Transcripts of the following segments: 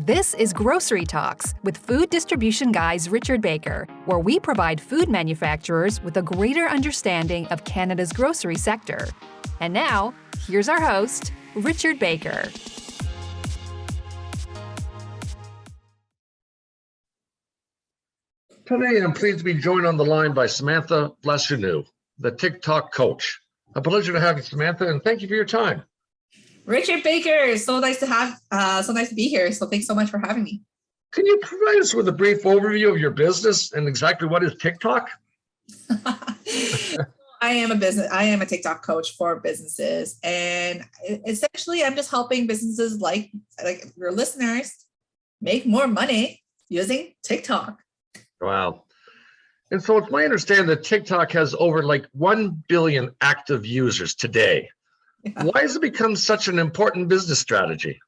This is Grocery Talks with food distribution guys Richard Baker, where we provide food manufacturers with a greater understanding of Canada's grocery sector. And now, here's our host, Richard Baker. Today, I'm pleased to be joined on the line by Samantha Vlasceanu, the TikTok coach. A pleasure to have you, Samantha, and thank you for your time. Richard Baker, so nice to be here. So thanks so much for having me. Can you provide us with a brief overview of your business and exactly what is TikTok? I am a TikTok coach for businesses, and essentially I'm just helping businesses like your listeners make more money using TikTok. Wow. And so it's my understanding that TikTok has over 1 billion active users today. Yeah. Why has it become such an important business strategy?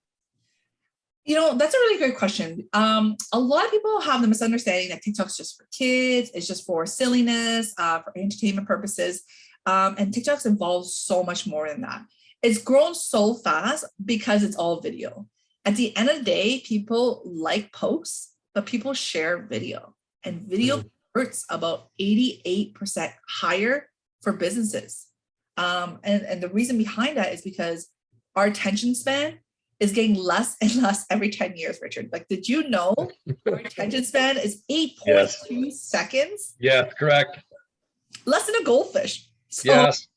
That's a really great question. A lot of people have the misunderstanding that TikTok's just for kids, it's just for silliness, for entertainment purposes. And TikTok's involves so much more than that. It's grown so fast because it's all video. At the end of the day, people like posts, but people share video. And video converts about 88% higher for businesses. And the reason behind that is because our attention span is getting less and less every 10 years, Richard. Did you know our attention span is 8.2 seconds? Yeah, correct. Less than a goldfish. Yes.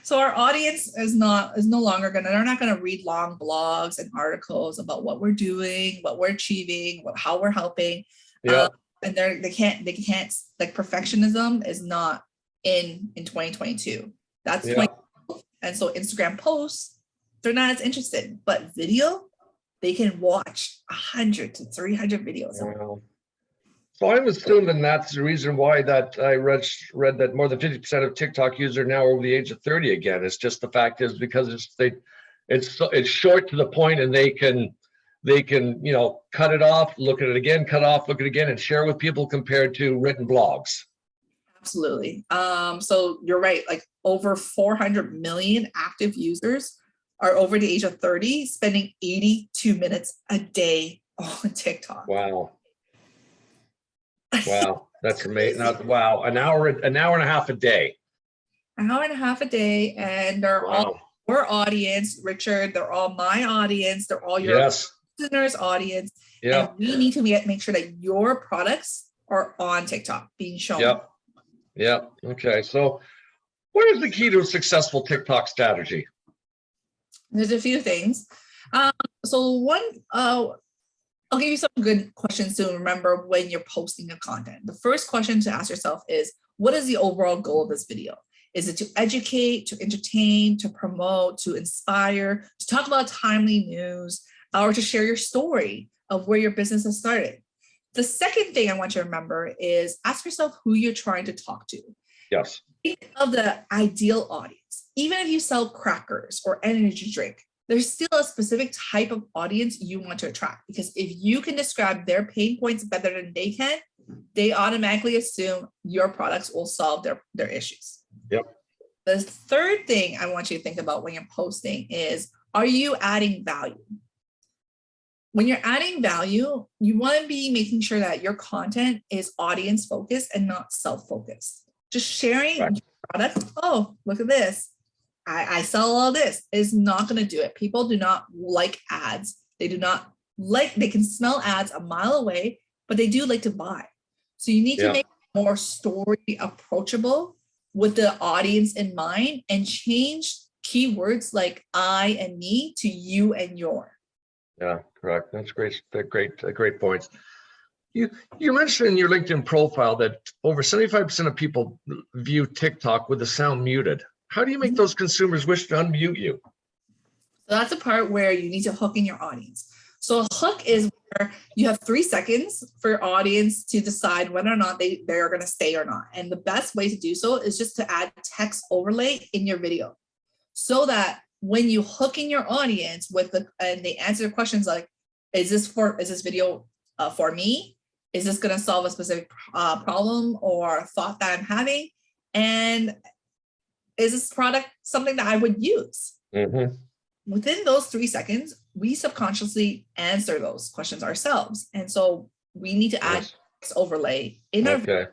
So our audience is no longer they're not going to read long blogs and articles about what we're doing, what we're achieving, how we're helping. Yeah. And they can't, perfectionism is not in 2022. That's and so Instagram posts, they're not as interested, but video, they can watch 100 to 300 videos. Wow. So I'm assuming that's the reason why that I read that more than 50% of TikTok users are now over the age of 30 again. It's just the fact is because it's short to the point, and they can cut it off, look at it again, cut off, look at it again, and share with people compared to written blogs. Absolutely. So you're right. Over 400 million active users are over the age of 30, spending 82 minutes a day on TikTok. Wow. Wow. That's amazing. Wow. An hour and a half a day. An hour and a half a day. And they're all your audience, Richard. They're all my audience. They're all your listeners' audience. Yeah. And we need to make sure that your products are on TikTok being shown. Yep. Yeah. Okay. So what is the key to a successful TikTok strategy? There's a few things. So one, I'll give you some good questions to remember when you're posting your content. The first question to ask yourself is, what is the overall goal of this video? Is it to educate, to entertain, to promote, to inspire, to talk about timely news, or to share your story of where your business has started? The second thing I want you to remember is ask yourself who you're trying to talk to. Yes. Think of the ideal audience. Even if you sell crackers or energy drink, there's still a specific type of audience you want to attract, because if you can describe their pain points better than they can, they automatically assume your products will solve their issues. Yep. The third thing I want you to think about when you're posting is, are you adding value? When you're adding value, you want to be making sure that your content is audience focused and not self-focused. Just sharing your product. Oh, look at this. I sell all this is not going to do it. People do not like ads. They can smell ads a mile away, but they do like to buy. So you need to make more story approachable with the audience in mind, and change keywords like I and me to you and your. Yeah, correct. That's great. Great points. You mentioned in your LinkedIn profile that over 75% of people view TikTok with the sound muted. How do you make those consumers wish to unmute you? So that's the part where you need to hook in your audience. So a hook is where you have 3 seconds for your audience to decide whether or not they're going to stay or not. And the best way to do so is just to add text overlay in your video, so that when you hook in your audience and they answer questions like, is this video for me? Is this going to solve a specific problem or thought that I'm having? And is this product something that I would use? Within those 3 seconds, we subconsciously answer those questions ourselves. And so we need to add this overlay in our Okay.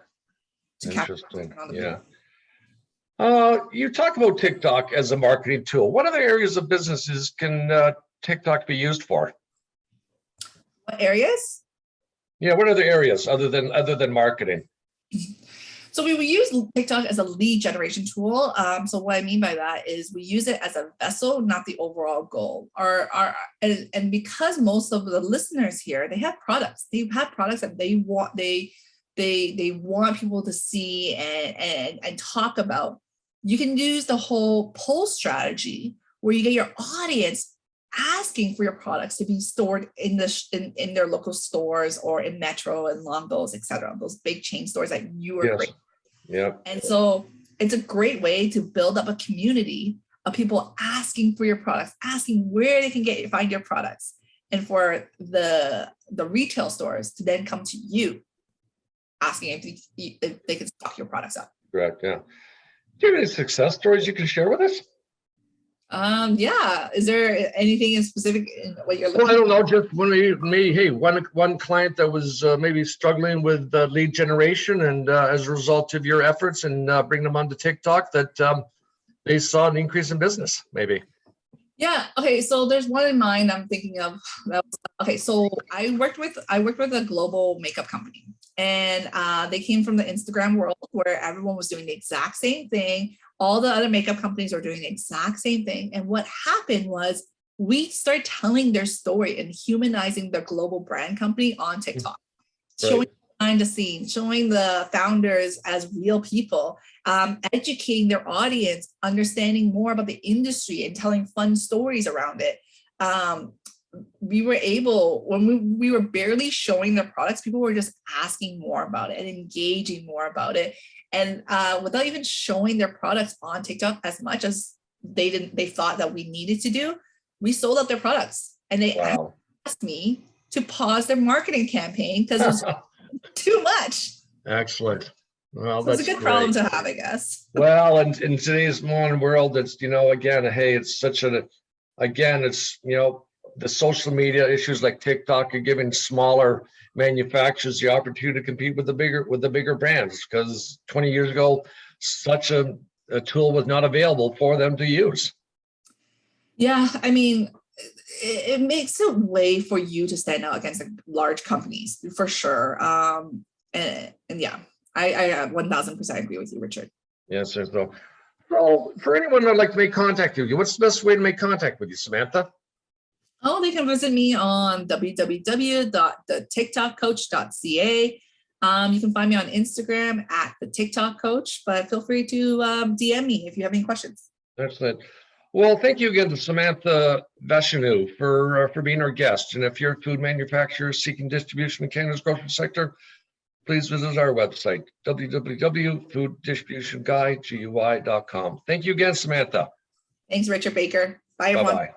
to capture Interesting. on the Yeah. video. You talk about TikTok as a marketing tool. What other areas of businesses can TikTok be used for? What areas? Yeah, what other areas other than marketing? So we use TikTok as a lead generation tool. So what I mean by that is we use it as a vessel, not the overall goal. And because most of the listeners here, they have products. They have products that they want. They want people to see and talk about. You can use the whole pull strategy where you get your audience asking for your products to be stored in their local stores or in Metro and Longo's, etc. Those big chain stores that you are great. Yeah. And so it's a great way to build up a community of people asking for your products, asking where they can find your products, and for the retail stores to then come to you asking if they can stock your products up. Correct. Yeah. Do you have any success stories you can share with us? Yeah. Is there anything in specific in what you're looking Well, I don't know. Just one client that was maybe struggling with lead generation, and as a result of your efforts and bringing them onto TikTok, that they saw an increase in business, maybe. Yeah. Okay. So there's one in mind I'm thinking of. Okay. So I worked with a global makeup company, and they came from the Instagram world where everyone was doing the exact same thing. All the other makeup companies are doing the exact same thing. And what happened was we started telling their story and humanizing the global brand company on TikTok, showing behind the scenes, showing the founders as real people, educating their audience, understanding more about the industry and telling fun stories around it. We were able, when we were barely showing their products, people were just asking more about it and engaging more about it. And without even showing their products on TikTok as much as they thought that we needed to do, we sold out their products. And they asked me to pause their marketing campaign because it was too much. Excellent. Well, so it's a good problem to have, I guess. Well, and in today's modern world, it's, again, hey, it's such it's, the social media issues like TikTok are giving smaller manufacturers the opportunity to compete with the bigger brands, because 20 years ago, such a tool was not available for them to use. Yeah, I mean, it makes a way for you to stand out against large companies for sure. And yeah, I 1000% agree with you, Richard. Yes, there's no. So for anyone that'd like to make contact with you, what's the best way to make contact with you, Samantha? Oh, they can visit me on www.thetiktokcoach.ca. You can find me on Instagram at the TikTok Coach, but feel free to DM me if you have any questions. Excellent. Well, thank you again to Samantha Vlasceanu for being our guest. And if you're a food manufacturer seeking distribution in Canada's grocery sector, please visit our website, www.fooddistributionguy.com. Thank you again, Samantha. Thanks, Richard Baker. Bye, everyone. Bye-bye.